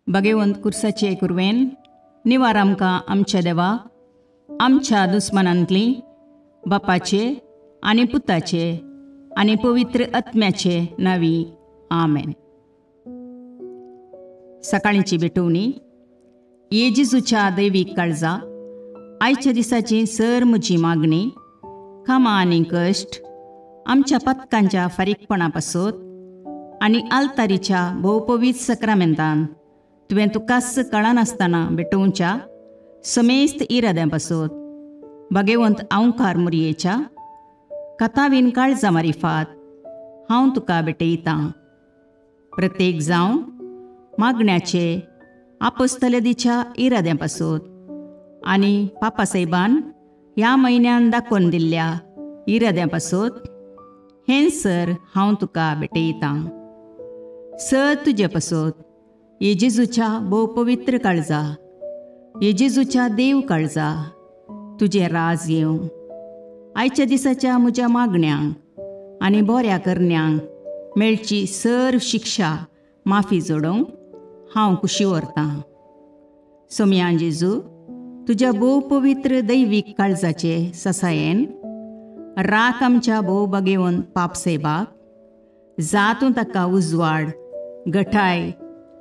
भगवंत कुर्साचे कुरवेन निवार आमकां आमच्या देवा आमच्या दुस्मनांतली बापाचे आनी पुताचे आनी पवित्र आत्म्याचे नावी आमेन. सकाळींची भेटवणी. येजेजूच्या दैवीक काळजा आयच्या दिसाची सर म्हजी मागणी कामां आनी कश्ट आमच्या पथकांच्या फारीकपणा पासत आनी आल्तारीच्या भोवपवीत सक्रामेंतान तुवें तुकास कळनासतना भेटोवच्या समेस्त इराद्यां पासत भगवंत आवकार मुरयेच्या कथावीन काळजा मारिफात हांव तुका भेटयतां. प्रत्येक जावं मागण्याचे आपोस्तलदीच्या इराद्यां पासत आनी पापासाहेबान ह्या म्हयन्यान दाखोवन दिल्ल्या इराद्यां पासत हें सर हांव तुका भेटयतां. सर तुजे पासत येजेजूच्या भोव पवित्र काळजा, येजेजूच्या देव काळजा तुजें राज येवं. आयच्या दिसाच्या म्हज्या मागण्यांक आनी बऱ्या करण्यांक मेळची सर शिक्षा माफी जोडोवंक हांव कुशी व्हरतां. सोम्या जेजू, तुज्या भोव पवित्र दैवीक काळजाचे ससायेन राख आमच्या भोव भगवंत पापसेबाक, जातूं ताका उजवाड, घटाय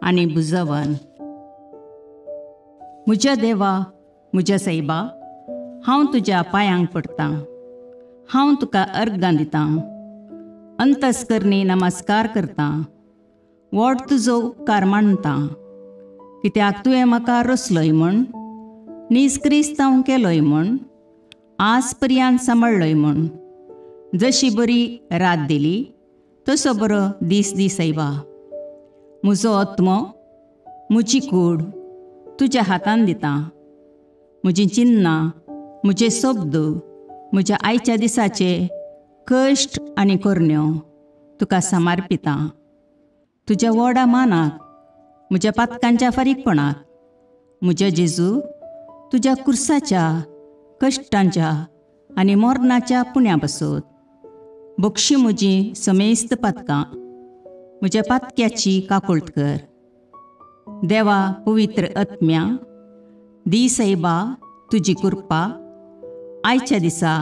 आनी बुजवण. म्हज्या देवा, म्हज्या सैबा, हांव तुज्या पांयांक पडटां. हांव तुका अर्गां दितां, अंतस्करणी नमस्कार करतां. व्हड तुजो उपकार मानतां, कित्याक तुवें म्हाका रचलोय म्हूण, निस्क्रिस्तांव केलोय म्हूण, आज पर्यंत सांबाळलोय म्हूण. जशी बरी रात दिली तसो बरो दीस दी सैबा. म्हजो आत्मो, म्हजी कूड तुज्या हातान दितां. म्हजीं चिन्नां, म्हजे शब्द, म्हज्या आयच्या दिसाचे कश्ट आनी करण्यो तुका समर्पितां. तुज्या व्हडा मानाक, म्हज्या पातकांच्या फारीकपणाक, म्हज्या जेजू तुज्या कुर्साच्या कश्टांच्या आनी मरणाच्या पुण्या पासत बक्षी म्हजीं समेस्त पातकां म्हज्या पातक्याची काकुळट कर. देवा पवित्र आत्म्या, दी सैबा तुजी कृपा आयच्या दिसा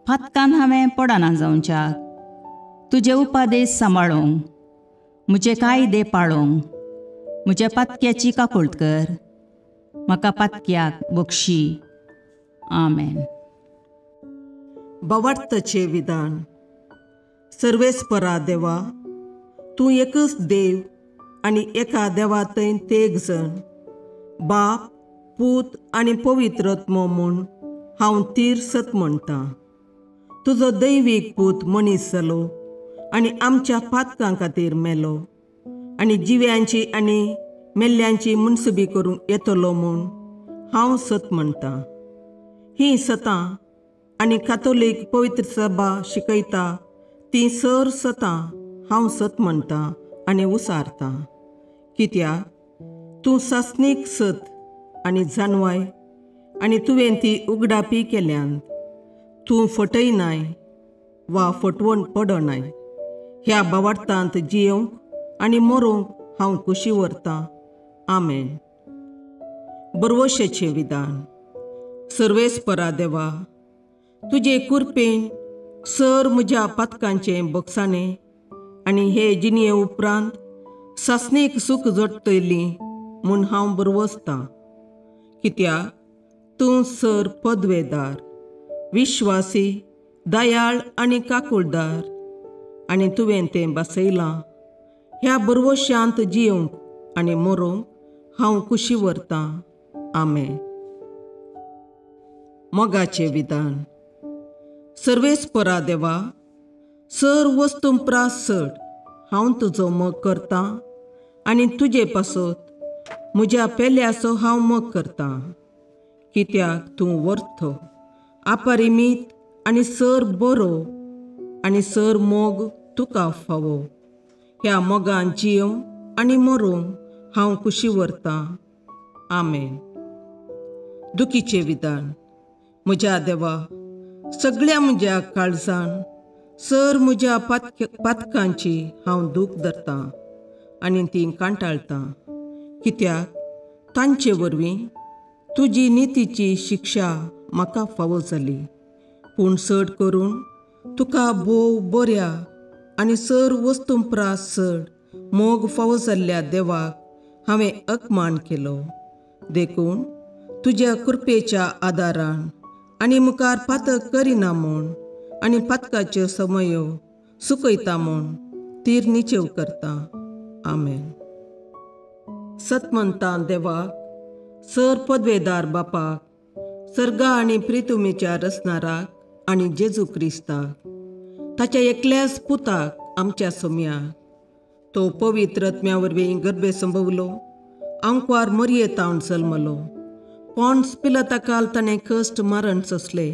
पातकान हांवें पडना जावच्याक तुजे उपादेश सांबाळोवंक, म्हजे कायदे पाळोवंक म्हज्या पातक्याची काकुळट कर. म्हाका पातक्याक बक्षी. आमेन. भावार्थाचें विधान. सर्वेस्परा देवा, तूं एकच देव आनी एका देवा थंय तेग जण, बाप, पूत आनी पवित्र आत्मो म्हूण हांव तीर सत म्हणटां. तुजो दैवीक पूत मनीस जालो आनी आमच्या पातकां खातीर मेलो आनी जिव्यांची आनी मेल्ल्यांची मुनसुबी करूंक येतलो म्हूण हांव सत म्हणटां. हीं सतां आनी कातोलीक पवित्र सभा शिकयता तीं सर सतां हांव सत म्हणटां आनी उसारतां. कित्याक तूं सासणीक सत आनी जानवाय आनी तुवें ती उगडापी केल्यांत. तूं फटयनाय वा फटवण पडनाय. ह्या भावार्थांत जियोंक आनी मरोवंक हांव कुशी व्हरतां. आमेन. बरवशेचें विधान. सर्वेस्परा देवा, तुजे कुरपेन सर म्हज्या पातकांचें बक्षाणें आनी हे जिणये उपरांत सासणेक सूख जोडटली म्हूण हांव बरवसतां. कित्याक तूं सर पदवेदार, विश्वासी, दयाळ आनी काकुळदार आनी तुवें तें बसयलां. ह्या बरवश्यांत जियोंक आनी मरोवंक हांव कुशी व्हरतां. आमेन. मोगाचें विधान. सर्वेस्परा देवा, सर वस्तुंपरास चड हांव तुजो मोग करतां आनी तुजे पासत म्हज्या पेल्याचो हांव मोग करतां. कित्याक तूं वर्थ, अपरिमीत आनी सर बरो आनी सर मोग तुका फावो. ह्या मोगान जियोंक आनी मरोवंक हांव कुशी व्हरतां. आमेन. दुखीचें विधान. म्हज्या देवा, सगळ्या म्हज्या काळजान सर म्हज्या पातकांची हांव दूख धरतां आनी तीं कांटाळतां. कित्याक तांचे वरवीं तुजी नितीची शिक्षा म्हाका फावो जाली. पूण चड करून तुका भोव बऱ्या आनी सर वस्तूंपरास चड मोग फावो जाल्ल्या देवाक हांवें अकमान केलो. देखून तुज्या कृपेच्या आदारान आनी मुखार पातक करिना म्हूण आनी पातकाच्यो समयो सुकयता म्हूण तीर निचेव करता. आमेन. सतमंतां देवाक, सर पदवेदार बापाक, सर्गा आनी प्रितुमेच्या रचणाराक आनी जेजू क्रिस्ताक, ताच्या एकल्याच पुताक आमच्या सोम्याक, तो पवित्र आत्म्या वरवीं गर्भे संभवलो, आंकवार मरयेतावन जल्मलो, पोन्स पिलाताकाल ताणें कश्ट मरण सोंसले,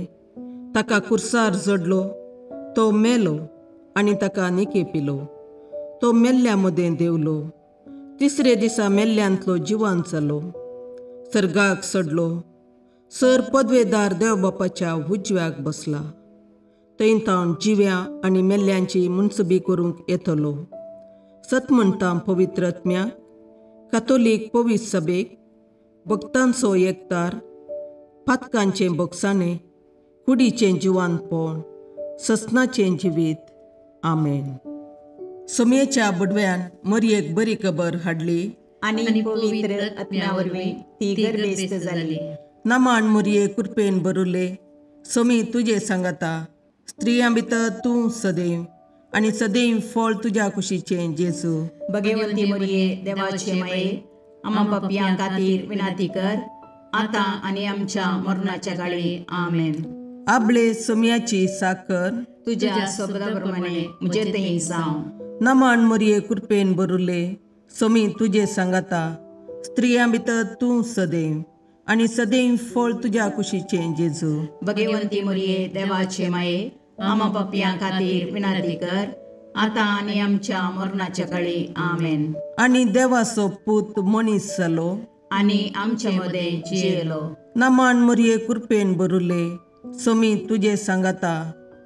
ताका कुर्सार जडलो, तो मेलो आनी ताका निकेपिलो, तो मेल्ल्या मदें देवलो, तिसरे दिसा मेल्ल्यांतलो जिवांत जालो, सर्गाक चडलो, सर पदवेदार देवबापाच्या उजव्याक बसला, थंय तावन जिव्या आनी मेल्ल्यांची मुनसबी करूंक येतलो. सतमंतां पवित्र आत्म्याक, कातोलीक पवित्र सभेक, भक्तांचो एकतार, पातकांचें बोगसाणें, कुडीचें जिवांतपण, ससनाचें जिवीत. आमेन. सोमयेच्या बुडव्यान मरयेक बरी खबर हाडली आनी पवित्र आत्म्या वरवीं ती गर्भेस्त जाली. नमान मरये कृपेन भरुले, सोमी तुजे सांगाता, स्त्रियां भितर तूं सदैव आनी सदैव फळ तुज्या कुशीचें जेजू. भगवंती मरये देवाचे माये, आम्हा पापयां खातीर विनाती कर, आतां आनी आमच्या मरणाच्या काळी. आमेन. आपले सोमयाची साकर तुज्या सोबताप्रमाणे म्हजे थंय जावं. नमान मरये कृपेन भरुले, सोमी तुजे सांगाता, स्त्रियां भितर तूं सदैव आनी सदैव फळ तुज्या कुशीचें जेजू. भगवंती मरये देवाचे माये, आम्हा पापयां खातीर विनाती कर, आतां आनी आमच्या मरणाच्या काळी. आमेन. आनी देवाचो पूत मनीस जालो आनी आमचे मदें जियेलो. नमान मरये कृपेन भरुले, सोमी तुजे सांगाता,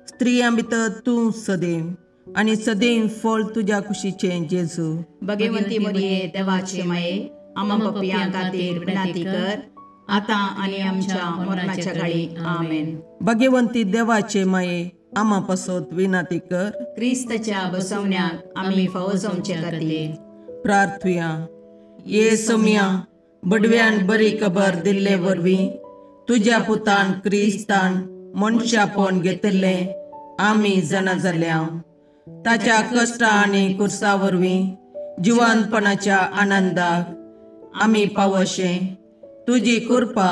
स्त्रियां भितर तूं सदैव आनी सदैव फळ तुज्या कुशीचें जेजू. भगवंती मरये देवाचे माये, आम्हा पापयां खातीर विनाती कर, आतां आनी आमच्या मरणाच्या काळी. आमेन. भगवंती देवाचे माये, आम्हा पासत विनाती कर. क्रिस्ताच्या बसवण्याक आमी फावो जावचे खातीर प्रार्थुया. ये सोम्या, बडव्यान बरी खबर दिल्ले वरवीं तुज्या पुतान क्रिस्तान मनशापण घेतिल्लें आमी जाणा जाल्या. ताच्या कश्टा आनी कुर्सा वरवीं जिवंतपणाच्या आनंदाक आमी पावशे. तुजी कृपा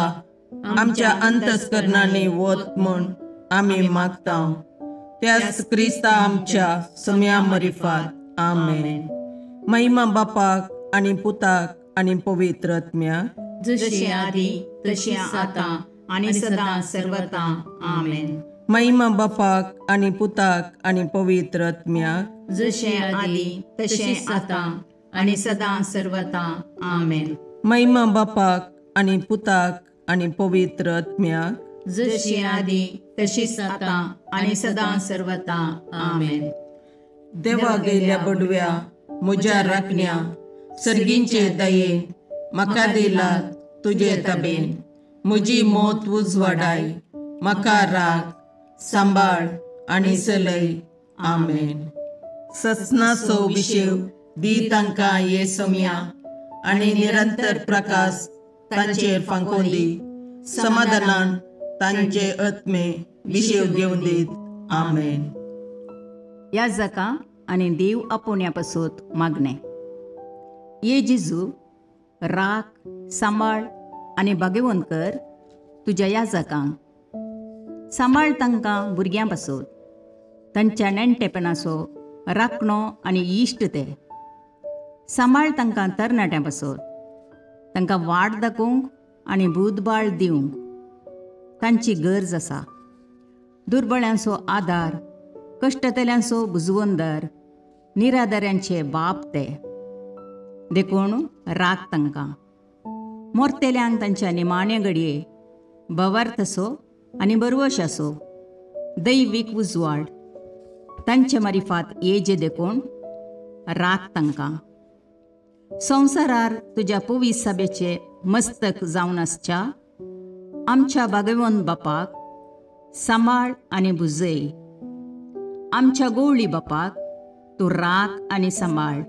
आमच्या अंतस्करणांनी वत म्हूण आमी मागता. त्याच क्रिस्ता आमच्या सोम्या मरिफात. आमेन. महिमा बापाक आनी पुताक आनी पवित्र आत्म्याक, जशी आदी तशी आतां आनी सदां सर्वता. आमेन. महिमा बापाक आनी पुताक आनी पवित्र आत्म्याक, जशे आदी तशे आतां आनी सदां सर्वता. आमेन. महिमा बापाक आनी पुताक आनी पवित्र आत्म्याक, जशी आदी तशीच आतां आनी सदां सर्वता. आमेन. देवा गेल्या बडव्या म्हज्या राखण्या, सर्गींचे दयेन म्हाका दिला तुजे ताबेन. म्हजी मोत उजवाडाय, म्हाका राख, सांबाळ आनी चलय. आमेन. ससनाचो विशेव दी तांकां ये सोम्या, आनी निरंतर प्रकाश तांचेर फांकोन दी. समाधानान तांचे आत्मे विशेव घेवन दीत. आमेन. याजकां आनी देव आपोवण्या पासत मागणें. ये जेजू, राख, सांबाळ आनी भाग्यवंत कर तुज्या याजकांक. सांबाळ तांकां भुरग्यां पासत, तांच्या नेणटेपणाचो राखणो आनी इश्ट ते. सांबाळ तांकां तरणाट्यां पासत, तांकां वाट दाखोवंक आनी बुदबाळ दिवंक तांची गरज आसा. दुर्बळ्यांचो आदार, कश्टतल्यांचो बुजवंदर, निराधाऱ्यांचे बाप ते. देखून राख तांकां. मोरतेल्यांक तांच्या निमाणे घडये भवार्थसो आनी बरवशाचो दैवीक उजवाड तांचे मारिफात येजे देखून राख तांकां. संवसारार तुज्या पवित्र सभेचे मस्तक जावन आसच्या आमच्या भगवंत बापाक सांबाळ आनी बुजय. आमच्या गवळी बापाक तूं राख आनी सांबाळ.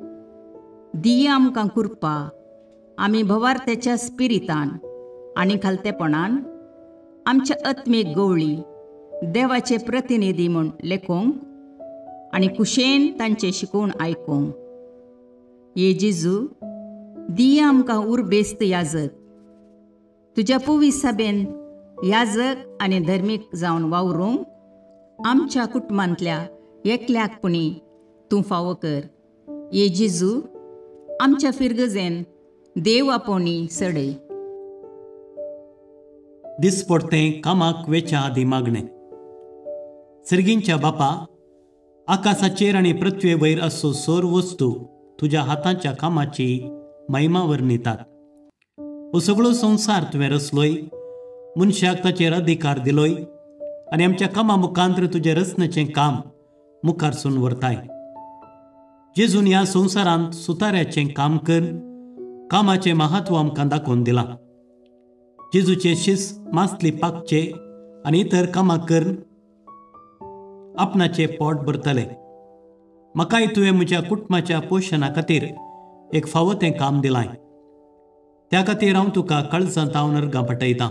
दिया आमकां कुरपा आमी भवार्थ्याच्या स्पिरितान आनी खालतेपणान आमच्या आत्मीक गवळी देवाचे प्रतिनिधी म्हूण लेखोंक आनी कुशेन तांचे शिकोवन आयकूंक. ये जेजू दिया आमकां उर्बेस्त याजक. तुज्या पवित्र सभेन याजक आनी धर्मीक जावन वावरूंक आमच्या कुटुंबांतल्या एकल्याकपणी तूं फावो कर. ये जेजू आमच्या फिरगजेन देव आपोवणी सडय. दिसपडतें कामाक वेच्या आदी मागणें. सर्गींच्या बापा, आकाशाचेर आनी पृथ्वे वयर असो सोर वस्तू तुज्या हातांच्या कामाची महिमा वर्णितात. हो सगळो संवसार तुवें रचलोय, मनशाक ताचेर अधिकार दिलोय आनी आमच्या कामा मुखांत्र तुजें रचनेचें काम मुखारसून व्हरताय. जेजून ह्या संवसारांत सुताऱ्याचें काम कर, कामाचें महत्व आमकां दाखोवन दिलां. जेजूचे शिस मासली पाकचे आनी इतर कामां करून आपणाचें पोट भरतले. म्हाकाय तुवें म्हज्या कुटुंबाच्या पोशणा खातीर एक फावो तें काम दिलां. त्या खातीर हांव तुका काळजांत नर्गां पटयतां.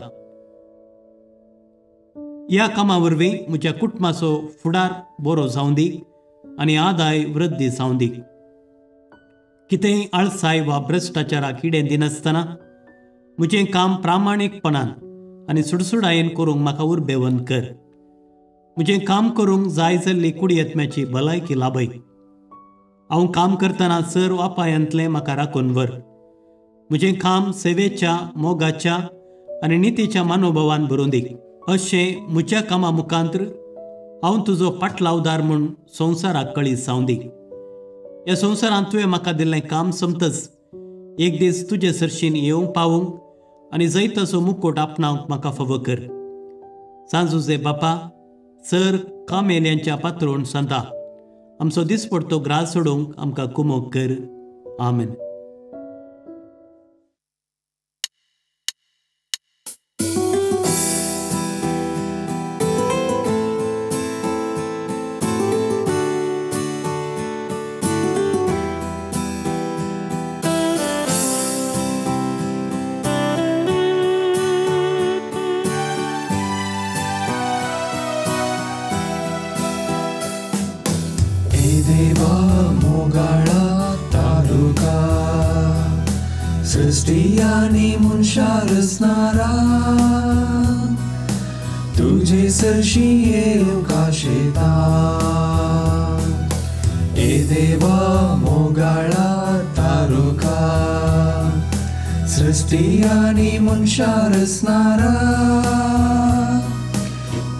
ह्या कामा वरवीं म्हज्या कुटुंबाचो फुडार बरो जावं दी आनी आदाय वृद्धी जावं दी. कितेंय आळसाय वा भ्रश्टाचाराक इडें दिनासतना म्हजें काम प्रामाणीकपणान आनी सुडसुडायेन करूंक म्हाका उर्बेवन कर. म्हजें काम करूंक जाय जाल्ली कुडियेत्म्याची भलायकी लाभय. हांव काम करतना सर्व अपायांतलें म्हाका राखून व्हर. म्हजें काम सेवेच्या, मोगाच्या आनी नितीच्या मनोभावान भरून दी. अशें म्हज्या कामा मुखांत्र हांव तुजो पाटलावदार म्हूण संवसाराक कळीस जावं दी. ह्या संवसारांत तुवें म्हाका दिल्लें काम सोंपतच एक दीस तुजे सरशीन येवंक पावूंक आनी जैत तसो मुकोट आपणावंक म्हाका फावो कर. सांजुजे बापा, सर कामेल्यांच्या पात्रोण सांता आमचो दिसपडतो ग्रास सोडूंक आमकां कुमोग कर. आमेन. सृष्टी आणि मनशा रचणारा तुझे सरशी येवंक आशेता. ए देवा मोगाळा तारुका, सृष्टी आणि मनशा रचणारा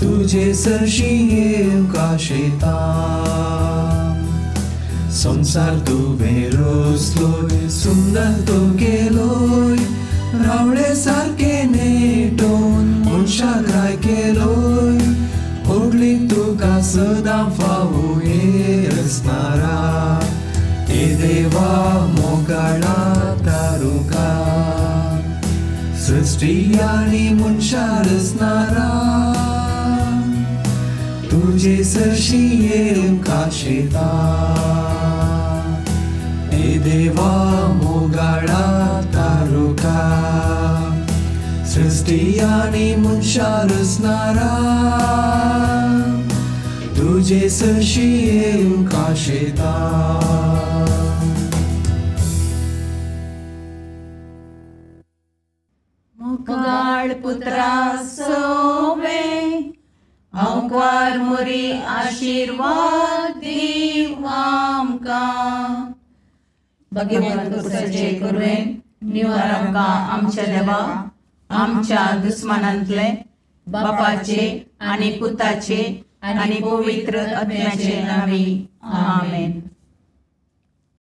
तुझे सरशी येवंक आशेता. संसार तुवें रचलोय, सुंदर तो केलोय, रावळे सारके नेटोवन मनशाक राय केलोय. व्हडलीक तुका सदां फावो हे रचणारा. ए देवा मोगाळा तारुका, सृष्टी आनी मनशा रचणारा तुझे सरशी येवंक आशेता. ए देवा मोगाळा तारुका, सृष्टी आनी मनशा रचणारा तुझे सरशी येवंक आशेता. मोगाळ पुत्रा सोवे अवकार मोरी आशीर्वाद दीव आमकां. भगवंत पुत्राचे करुणेन निवार आमकां आमच्या देवा आमच्या दुस्मानांतले बापाचे आनी पुताचे आनी पवित्र आत्म्याचे नांवी. आमेन.